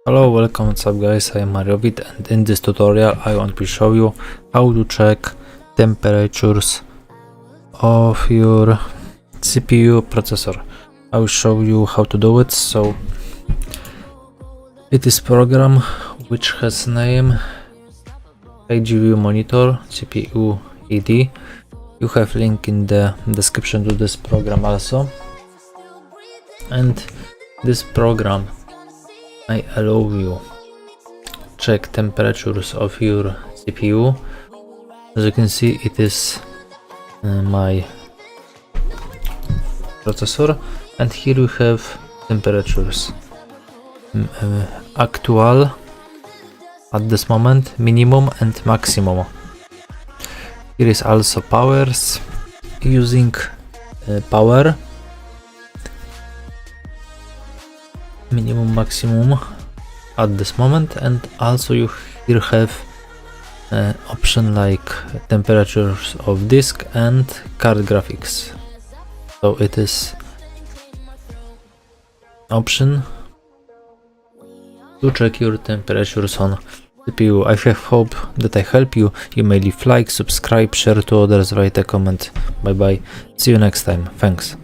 Hello, welcome, what's up guys, I am Mariovit, and in this tutorial I want to show you how to check temperatures of your CPU processor. I will show you how to do it. So it is program which has name HGView monitor CPU ED. You have link in the description to this program also, and this program I allow you check temperatures of your CPU. As you can see, it is my processor, and here you have temperatures actual at this moment, minimum and maximum. Here is also powers, using power minimum, maximum at this moment, and also you here have option like temperatures of disk and card graphics. So it is option to check your temperatures on CPU. I have hope that I help you. You may leave like, subscribe, share to others, write a comment. Bye bye, see you next time, thanks.